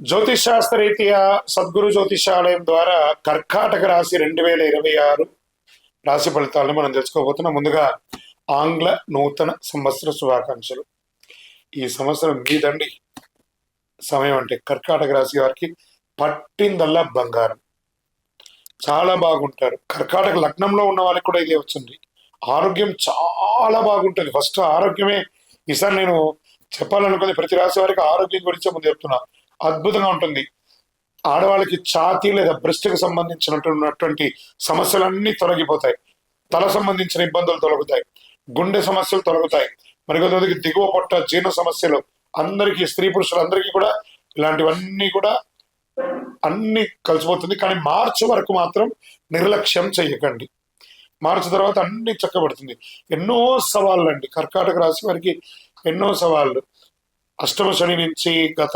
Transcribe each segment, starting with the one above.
జ్యోతిషాస్త్ర రీత్యా సద్గురు జ్యోతిషాలయం ద్వారా కర్కాటక రాశి 2026 రాశి ఫలితాలను మనం తెలుసుకోబోతున్నాం. ముందుగా ఆంగ్ల నూతన సంవత్సర శుభాకాంక్షలు. ఈ సంవత్సరం మీదండి సమయం అంటే కర్కాటక రాశి వారికి పట్టిందల్లా బంగారం. చాలా బాగుంటారు. కర్కాటక లగ్నంలో ఉన్న వాళ్ళకి కూడా ఇదే వచ్చింది. ఆరోగ్యం చాలా బాగుంటుంది. ఫస్ట్ ఆరోగ్యమే ఈసారి నేను చెప్పాలనుకుంది. ప్రతి రాశి వారికి ఆరోగ్యం గురించి ముందు చెప్తున్నా. అద్భుతంగా ఉంటుంది. ఆడవాళ్ళకి ఛాతీ లేదా బ్రెస్ట్కి సంబంధించినటువంటి సమస్యలన్నీ తొలగిపోతాయి. తల సంబంధించిన ఇబ్బందులు తొలగుతాయి. గుండె సమస్యలు తొలగుతాయి. మరికొంతమందికి దిగువ పొట్ట జీర్ణ సమస్యలు, అందరికీ స్త్రీ పురుషులందరికీ కూడా ఇలాంటివన్నీ కూడా అన్ని కలిసిపోతుంది. కానీ మార్చి వరకు మాత్రం నిర్లక్ష్యం చెయ్యకండి. మార్చి తర్వాత అన్ని చక్కబడుతుంది. ఎన్నో సవాళ్ళు అండి కర్కాటక రాశి వారికి, ఎన్నో సవాళ్ళు. అష్టమ శని నుంచి గత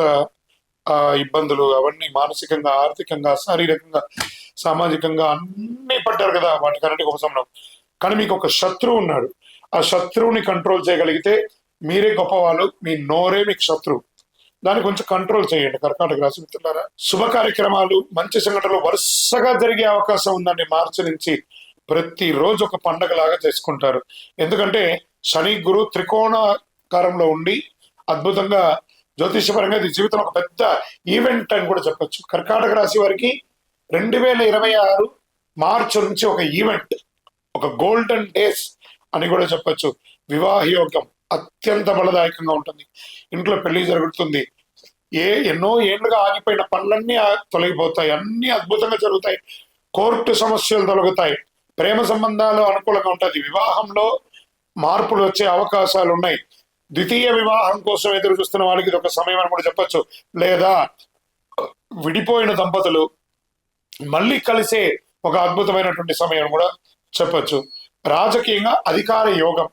ఇబ్బందులు అవన్నీ మానసికంగా, ఆర్థికంగా, శారీరకంగా, సామాజికంగా అన్ని పడ్డారు కదా, వాటికన్నిటికీ ఉపశమనం. కానీ మీకు ఒక శత్రువు ఉన్నాడు. ఆ శత్రువుని కంట్రోల్ చేయగలిగితే మీరే గొప్పవాళ్ళు. మీ నోరే మీకు శత్రువు. దాన్ని కొంచెం కంట్రోల్ చేయండి కర్కాటక రాశి మిత్రులారా. శుభ కార్యక్రమాలు, మంచి సంఘటనలు వరుసగా జరిగే అవకాశం ఉందండి. మార్చి నుంచి ప్రతిరోజు ఒక పండగలాగా చేసుకుంటారు. ఎందుకంటే శని గురు త్రికోణాకారంలో ఉండి అద్భుతంగా జ్యోతిషపరంగా ఇది జీవితం ఒక పెద్ద ఈవెంట్ అని కూడా చెప్పొచ్చు. కర్కాటక రాశి వారికి 2026 మార్చి నుంచి ఒక ఈవెంట్, ఒక గోల్డెన్ డేస్ అని కూడా చెప్పొచ్చు. వివాహ యోగం అత్యంత బలదాయకంగా ఉంటుంది. ఇంట్లో పెళ్లి జరుగుతుంది. ఎన్నో ఏళ్లుగా ఆగిపోయిన పనులన్నీ తొలగిపోతాయి. అన్ని అద్భుతంగా జరుగుతాయి. కోర్టు సమస్యలు తొలగుతాయి. ప్రేమ సంబంధాలు అనుకూలంగా ఉంటుంది. వివాహంలో మార్పులు వచ్చే అవకాశాలు ఉన్నాయి. ద్వితీయ వివాహం కోసం ఎదురు చూస్తున్న వాళ్ళకి ఇది ఒక సమయం అని కూడా చెప్పొచ్చు. లేదా విడిపోయిన దంపతులు మళ్ళీ కలిసే ఒక అద్భుతమైనటువంటి సమయం కూడా చెప్పొచ్చు. రాజకీయంగా అధికార యోగం,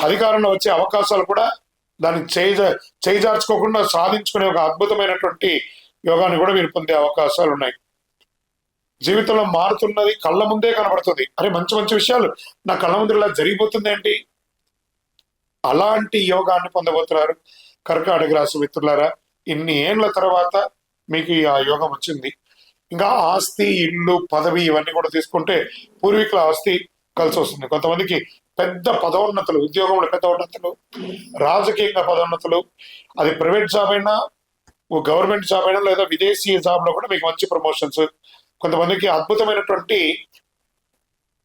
అధికారంలో వచ్చే అవకాశాలు కూడా దాన్ని చేజార్చుకోకుండా సాధించుకునే ఒక అద్భుతమైనటువంటి యోగాన్ని కూడా మీరు పొందే అవకాశాలు ఉన్నాయి. జీవితంలో మారుతున్నది కళ్ళ ముందే కనబడుతుంది. అరే మంచి మంచి విషయాలు నా కళ్ళ ముందు ఇలా జరిగిపోతుంది ఏంటి, అలాంటి యోగాన్ని పొందబోతున్నారు కర్కాటక రాశి మిత్రులారా. ఇన్ని ఏండ్ల తర్వాత మీకు ఆ యోగం వచ్చింది. ఇంకా ఆస్తి, ఇల్లు, పదవి ఇవన్నీ కూడా తీసుకుంటే పూర్వీకుల ఆస్తి కలిసి వస్తుంది. కొంతమందికి పెద్ద పదోన్నతులు, ఉద్యోగంలో పెద్ద ఉన్నతులు, రాజకీయంగా పదోన్నతులు, అది ప్రైవేట్ జాబ్ అయినా, గవర్నమెంట్ జాబ్ అయినా, లేదా విదేశీ జాబ్ లో కూడా మీకు మంచి ప్రమోషన్స్. కొంతమందికి అద్భుతమైనటువంటి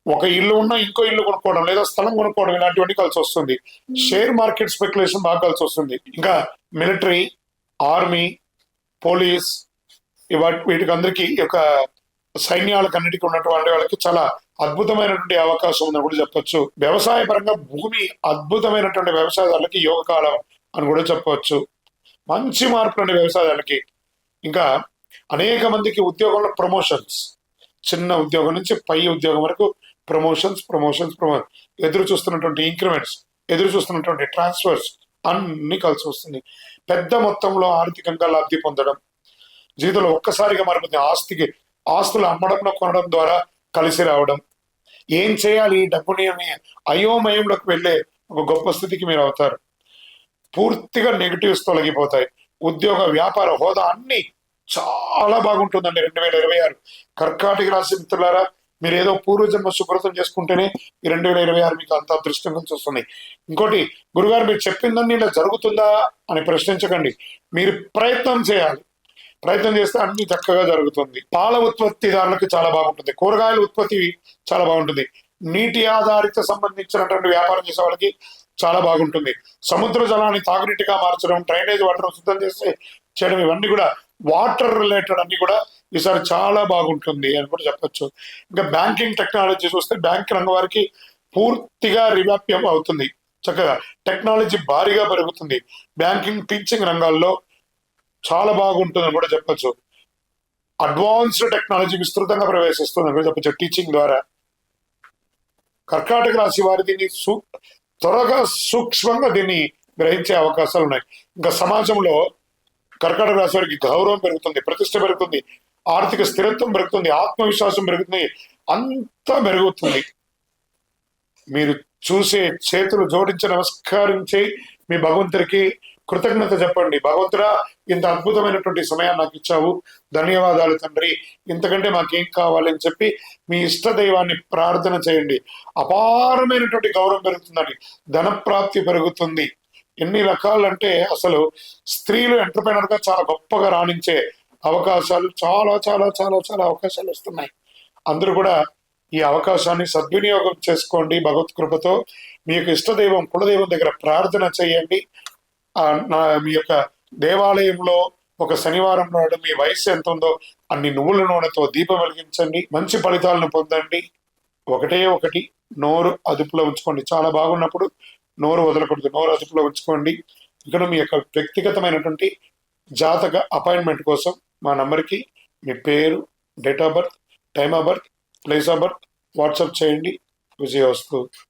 ఒక ఇల్లు ఉన్నా ఇంకో ఇల్లు కొనుక్కోవడం, లేదా స్థలం కొనుక్కోవడం, ఇలాంటివన్నీ కలిసి వస్తుంది. షేర్ మార్కెట్ స్పెక్యులేషన్ బాగా కలిసి వస్తుంది. ఇంకా మిలిటరీ, ఆర్మీ, పోలీస్, వీటికి అందరికీ యొక్క సైన్యాలకు అన్నిటికీ ఉన్నటువంటి వాళ్ళకి చాలా అద్భుతమైనటువంటి అవకాశం ఉందని కూడా చెప్పొచ్చు. వ్యవసాయ పరంగా భూమి అద్భుతమైనటువంటి వ్యవసాయాలకి యోగ కాలం అని కూడా చెప్పవచ్చు. మంచి మార్పులు అండి వ్యవసాయాలకి. ఇంకా అనేక మందికి ఉద్యోగంలో ప్రమోషన్స్, చిన్న ఉద్యోగం నుంచి పై ఉద్యోగం వరకు ప్రమోషన్స్, ఎదురు చూస్తున్నటువంటి ఇంక్రిమెంట్స్, ఎదురు చూస్తున్నటువంటి ట్రాన్స్ఫర్స్ అన్ని కలిసి వస్తుంది. పెద్ద మొత్తంలో ఆర్థికంగా లబ్ధి పొందడం, జీవితంలో ఒక్కసారిగా మారిపోతుంది. ఆస్తులు అమ్మడంలో, కొనడం ద్వారా కలిసి రావడం. ఏం చేయాలి డబ్బుని అని అయోమయంలోకి వెళ్ళే ఒక గొప్ప స్థితికి మీరు అవుతారు. పూర్తిగా నెగిటివ్స్ తొలగిపోతాయి. ఉద్యోగ, వ్యాపార హోదా అన్ని చాలా బాగుంటుందండి 2026. కర్కాటక రాశి మిత్రులారా, మీరు ఏదో పూర్వజన్మ సుకృతం చేసుకుంటేనే ఈ 2026 మీకు అంత అదృష్టంగా చూస్తుంది. ఇంకోటి, గురుగారు మీరు చెప్పిందని ఇలా జరుగుతుందా అని ప్రశ్నించకండి. మీరు ప్రయత్నం చేయాలి. ప్రయత్నం చేస్తే అన్ని చక్కగా జరుగుతుంది. పాల ఉత్పత్తిదారులకు చాలా బాగుంటుంది. కూరగాయల ఉత్పత్తి చాలా బాగుంటుంది. నీటి ఆధారిత సంబంధించినటువంటి వ్యాపారం చేసే వాళ్ళకి చాలా బాగుంటుంది. సముద్ర జలాన్ని తాగునీటిగా మార్చడం, డ్రైనేజ్ వాటర్ శుద్ధం చేయడం, ఇవన్నీ కూడా వాటర్ రిలేటెడ్ అన్ని కూడా ఈసారి చాలా బాగుంటుంది అని కూడా చెప్పొచ్చు. ఇంకా బ్యాంకింగ్ టెక్నాలజీ చూస్తే బ్యాంక్ రంగం వారికి పూర్తిగా రివ్యాప్యం అవుతుంది. చక్కగా టెక్నాలజీ భారీగా పెరుగుతుంది. బ్యాంకింగ్, టీచింగ్ రంగాల్లో చాలా బాగుంటుందని కూడా చెప్పొచ్చు. అడ్వాన్స్డ్ టెక్నాలజీ విస్తృతంగా ప్రవేశిస్తుందని కూడా చెప్పొచ్చు టీచింగ్ ద్వారా. కర్కాటక రాశి వారి దీన్ని త్వరగా సూక్ష్మంగా దీన్ని గ్రహించే అవకాశాలు ఉన్నాయి. ఇంకా సమాజంలో కర్కాటక రాశి వారికి గౌరవం పెరుగుతుంది, ప్రతిష్ట పెరుగుతుంది, ఆర్థిక స్థిరత్వం పెరుగుతుంది, ఆత్మవిశ్వాసం పెరుగుతుంది, అంతా పెరుగుతుంది. మీరు చూసే, చేతులు జోడించి నమస్కరించి మీ భగవంతుడికి కృతజ్ఞత చెప్పండి. భగవంతుడా, ఇంత అద్భుతమైనటువంటి సమయాన్ని నాకు ఇచ్చావు, ధన్యవాదాలు తండ్రి, ఇంతకంటే మాకేం కావాలి అని చెప్పి మీ ఇష్ట దైవాన్ని ప్రార్థన చేయండి. అపారమైనటువంటి గౌరవం పెరుగుతుందండి, ధన ప్రాప్తి పెరుగుతుంది. ఎన్ని రకాలంటే అసలు స్త్రీలు ఎంటర్ప్రైనర్ గా చాలా గొప్పగా రాణించే అవకాశాలు చాలా చాలా చాలా చాలా అవకాశాలు వస్తున్నాయి. అందరూ కూడా ఈ అవకాశాన్ని సద్వినియోగం చేసుకోండి. భగవత్ కృపతో మీ యొక్క ఇష్టదైవం కులదైవం దగ్గర ప్రార్థన చేయండి. మీ యొక్క దేవాలయంలో ఒక శనివారం నాడు మీ వయసు ఎంత ఉందో అన్ని నువ్వుల నూనెతో దీపం వెలిగించండి, మంచి ఫలితాలను పొందండి. ఒకటే ఒకటి, నోరు అదుపులో ఉంచుకోండి. చాలా బాగున్నప్పుడు నోరు వదలకూడదు, నోరు అదుపులో ఉంచుకోండి. ఇక్కడ మీ యొక్క వ్యక్తిగతమైనటువంటి జాతక అపాయింట్మెంట్ కోసం మా నంబర్కి మీ పేరు, date of birth, time of birth, place of birth WhatsApp చేయండి. విజయవస్తు.